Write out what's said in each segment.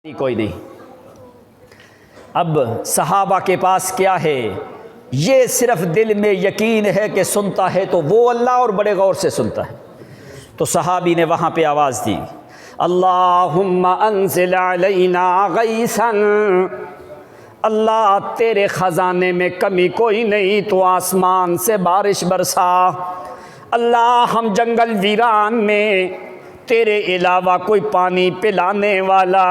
کوئی نہیں۔ اب صحابہ کے پاس کیا ہے؟ یہ صرف دل میں یقین ہے کہ سنتا ہے تو وہ اللہ اور بڑے غور سے سنتا ہے۔ تو صحابی نے وہاں پہ آواز دی، اللہم انزل علینا غیثا، اللہ تیرے خزانے میں کمی کوئی نہیں، تو آسمان سے بارش برسا۔ اللہ ہم جنگل ویران میں تیرے علاوہ کوئی پانی پلانے والا۔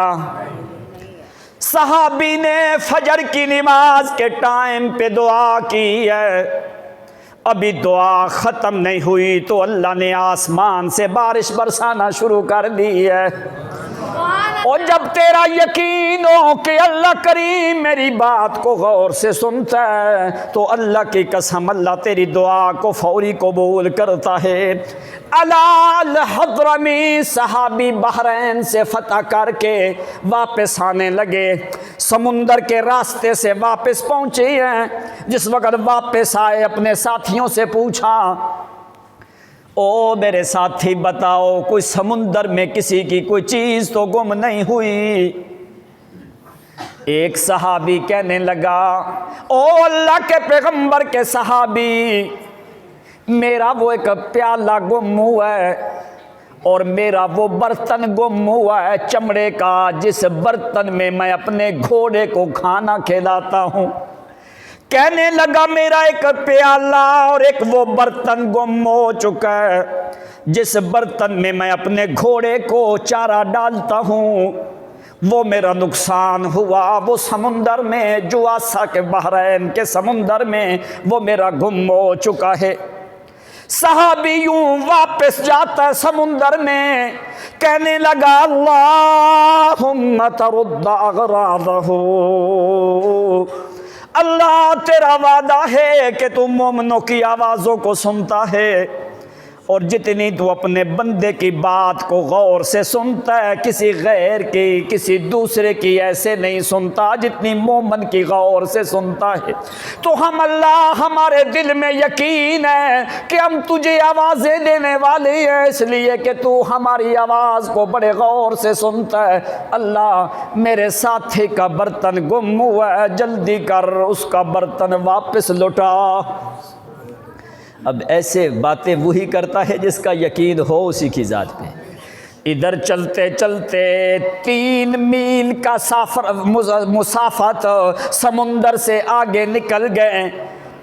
صحابی نے فجر کی نماز کے ٹائم پہ دعا کی ہے، ابھی دعا ختم نہیں ہوئی تو اللہ نے آسمان سے بارش برسانا شروع کر دی ہے۔ اور جب تیرا یقین ہو کہ اللہ کریم میری بات کو غور سے سنتا ہے تو اللہ کی قسم اللہ تیری دعا کو فوری قبول کرتا ہے۔ الحضرمی صحابی بحرین سے فتح کر کے واپس آنے لگے، سمندر کے راستے سے واپس پہنچے ہیں۔ جس وقت واپس آئے اپنے ساتھیوں سے پوچھا، او میرے ساتھی بتاؤ کوئی سمندر میں کسی کی کوئی چیز تو گم نہیں ہوئی؟ ایک صحابی کہنے لگا، او اللہ کے پیغمبر کے صحابی، میرا وہ ایک پیالہ گم ہوا ہے اور میرا وہ برتن گم ہوا ہے چمڑے کا، جس برتن میں میں اپنے گھوڑے کو کھانا کھلاتا ہوں۔ کہنے لگا میرا ایک پیالہ اور ایک وہ برتن گم ہو چکا ہے جس برتن میں میں اپنے گھوڑے کو چارہ ڈالتا ہوں، وہ میرا نقصان ہوا وہ سمندر میں، جواسا کے بحرین کے سمندر میں وہ میرا گم ہو چکا ہے۔ صحابی یوں واپس جاتا ہے سمندر میں، کہنے لگا اللہم ترد اغراضہ، اللہ تیرا وعدہ ہے کہ تو مومنوں کی آوازوں کو سنتا ہے، اور جتنی تو اپنے بندے کی بات کو غور سے سنتا ہے کسی غیر کی کسی دوسرے کی ایسے نہیں سنتا جتنی مومن کی غور سے سنتا ہے۔ تو ہم اللہ ہمارے دل میں یقین ہے کہ ہم تجھے آوازیں دینے والے ہیں، اس لیے کہ تو ہماری آواز کو بڑے غور سے سنتا ہے۔ اللہ میرے ساتھی کا برتن گم ہوا ہے، جلدی کر اس کا برتن واپس لوٹا۔ اب ایسے باتیں وہی کرتا ہے جس کا یقین ہو اسی کی ذات پہ۔ ادھر چلتے چلتے 3 میل کا مسافت سمندر سے آگے نکل گئے،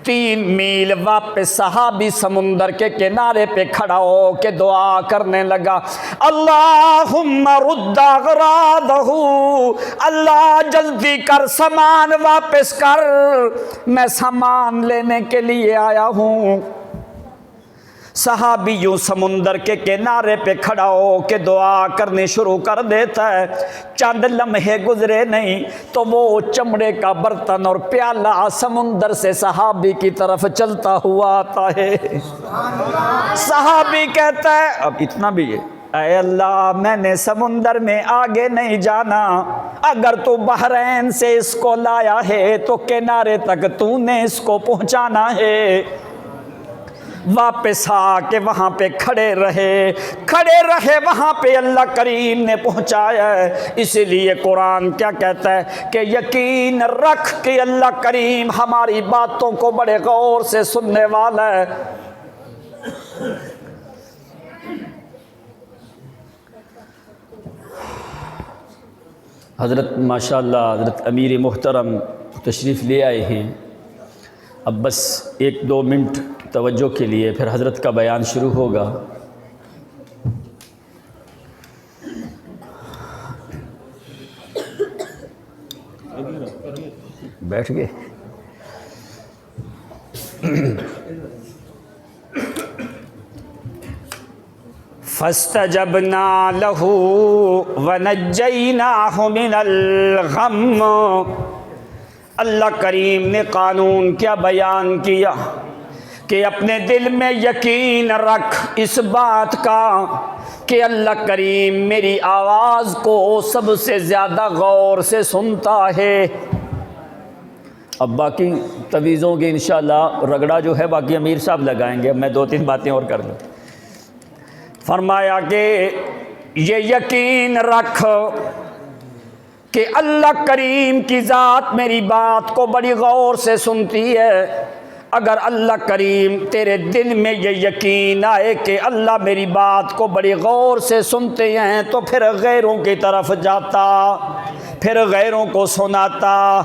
3 میل واپس صحابی سمندر کے کنارے پہ کھڑا ہو کے دعا کرنے لگا، اللہم رد اغراضہ، اللہ جلدی کر سامان واپس کر، میں سامان لینے کے لیے آیا ہوں۔ صحابی یوں سمندر کے کنارے پہ کھڑا ہو کے دعا کرنی شروع کر دیتا ہے۔ چند لمحے گزرے نہیں تو وہ چمڑے کا برتن اور پیالہ سمندر سے صحابی کی طرف چلتا ہوا آتا ہے۔ صحابی کہتا ہے اب اتنا بھی ہے، اے اللہ میں نے سمندر میں آگے نہیں جانا، اگر تو بحرین سے اس کو لایا ہے تو کنارے تک تو نے اس کو پہنچانا ہے۔ واپس آ کے وہاں پہ کھڑے رہے وہاں پہ اللہ کریم نے پہنچایا ہے۔ اسی لیے قرآن کیا کہتا ہے کہ یقین رکھ کہ اللہ کریم ہماری باتوں کو بڑے غور سے سننے والا ہے۔ حضرت ماشاءاللہ حضرت امیر محترم تشریف لے آئے ہیں، اب بس 1-2 منٹ توجہ کے لیے پھر حضرت کا بیان شروع ہوگا۔ بیٹھ گئے؟ فَاسْتَجَبْنَا لَهُ وَنَجَّيْنَاهُ مِنَ الْغَمِّ۔ اللہ کریم نے قانون کیا بیان کیا کہ اپنے دل میں یقین رکھ اس بات کا کہ اللہ کریم میری آواز کو سب سے زیادہ غور سے سنتا ہے۔ اب باقی تویزوں کے انشاءاللہ رگڑا جو ہے باقی امیر صاحب لگائیں گے، میں 2-3 باتیں اور کر لوں۔ فرمایا کہ یہ یقین رکھ کہ اللہ کریم کی ذات میری بات کو بڑی غور سے سنتی ہے۔ اگر اللہ کریم تیرے دل میں یہ یقین آئے کہ اللہ میری بات کو بڑی غور سے سنتے ہیں تو پھر غیروں کی طرف جاتا، پھر غیروں کو سناتا۔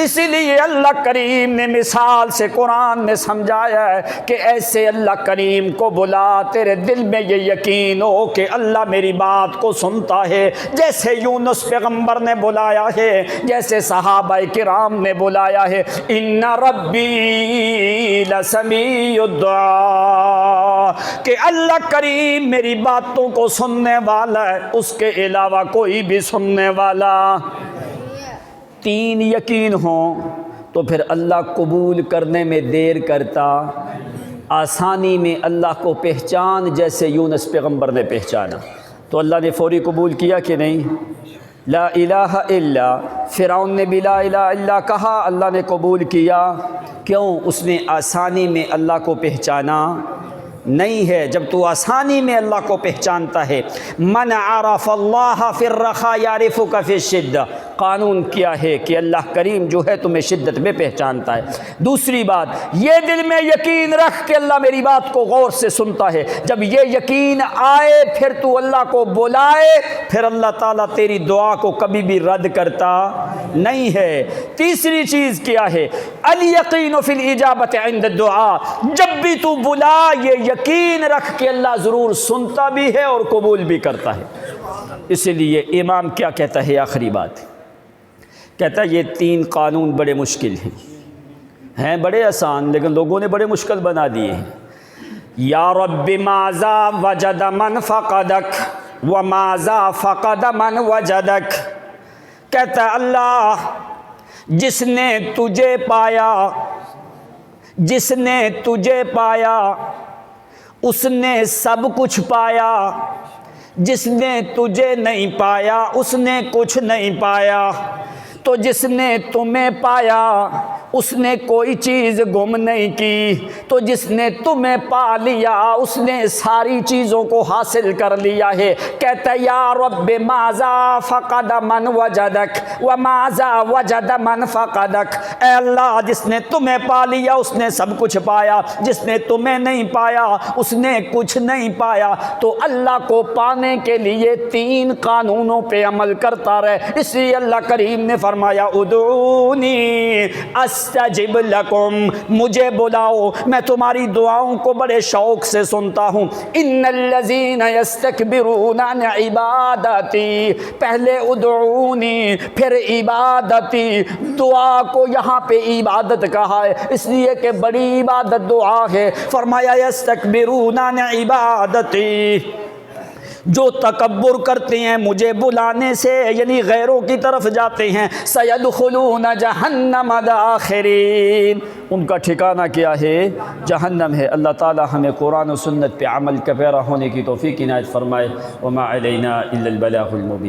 اسی لیے اللہ کریم نے مثال سے قرآن میں سمجھایا ہے کہ ایسے اللہ کریم کو بلا تیرے دل میں یہ یقین ہو کہ اللہ میری بات کو سنتا ہے، جیسے یونس پیغمبر نے بلایا ہے، جیسے صحابہ کرام نے بلایا ہے، ان ربی لسمیع الدعاء، کہ اللہ کریم میری باتوں کو سننے والا ہے، اس کے علاوہ کوئی بھی سننے والا۔ تین یقین ہوں تو پھر اللہ قبول کرنے میں دیر کرتا، آسانی میں اللہ کو پہچان جیسے یونس پیغمبر نے پہچانا تو اللہ نے فوری قبول کیا کہ نہیں؟ لا الہ الا، فرعون نے بھی لا الہ الا کہا، اللہ نے قبول کیا۔ کیوں؟ اس نے آسانی میں اللہ کو پہچانا نہیں ہے۔ جب تو آسانی میں اللہ کو پہچانتا ہے، من عرف اللہ فی الرخاء یعرفک فی الشدہ، قانون کیا ہے کہ اللہ کریم جو ہے تمہیں شدت میں پہچانتا ہے۔ دوسری بات، یہ دل میں یقین رکھ کہ اللہ میری بات کو غور سے سنتا ہے۔ جب یہ یقین آئے پھر تو اللہ کو بلائے، پھر اللہ تعالیٰ تیری دعا کو کبھی بھی رد کرتا نہیں ہے۔ تیسری چیز کیا ہے؟ الیقین فی الاجابۃ عند الدعاء، جب بھی تو بلا یہ یقین رکھ کہ اللہ ضرور سنتا بھی ہے اور قبول بھی کرتا ہے۔ اسی لیے امام کیا کہتا ہے؟ آخری بات کہتا ہے یہ تین قانون بڑے مشکل ہیں بڑے آسان، لیکن لوگوں نے بڑے مشکل بنا دیے ہیں۔ یا رب ماذا وجد من فقدک وماذا فقد من وجدک، کہتا ہے اللہ جس نے تجھے پایا، جس نے تجھے پایا اس نے سب کچھ پایا، جس نے تجھے نہیں پایا اس نے کچھ نہیں پایا، تو جس نے تمہیں پایا اس نے کوئی چیز گم نہیں کی، تو جس نے تمہیں پا لیا اس نے ساری چیزوں کو حاصل کر لیا ہے۔ کہتا ہے یا رب ماذا فقد من وجدک وماذا وجد من فقدک، اے اللہ جس نے تمہیں پا لیا اس نے سب کچھ پایا، جس نے تمہیں نہیں پایا اس نے کچھ نہیں پایا۔ تو اللہ کو پانے کے لیے تین قانونوں پہ عمل کرتا رہے۔ اس لیے اللہ کریم نے فرمایا ادعونی استجب لکم، مجھے بلاؤ میں تمہاری دعاؤں کو بڑے شوق سے سنتا ہوں۔ ان الذین یستکبرون عن عبادتی، پہلے ادعونی پھر عبادتی، دعا کو یہاں پہ عبادت کہا ہے اس لیے کہ بڑی عبادت دعا ہے۔ فرمایا یستکبرون عن عبادتی، جو تکبر کرتے ہیں مجھے بلانے سے، یعنی غیروں کی طرف جاتے ہیں، سیدخلون جہنم داخرین، ان کا ٹھکانہ کیا ہے؟ جہنم ہے۔ اللہ تعالی ہمیں قرآن و سنت پہ عمل کا پیرا ہونے کی توفیق عنایت فرمائے۔ وما علینا الا البلاغ المبین۔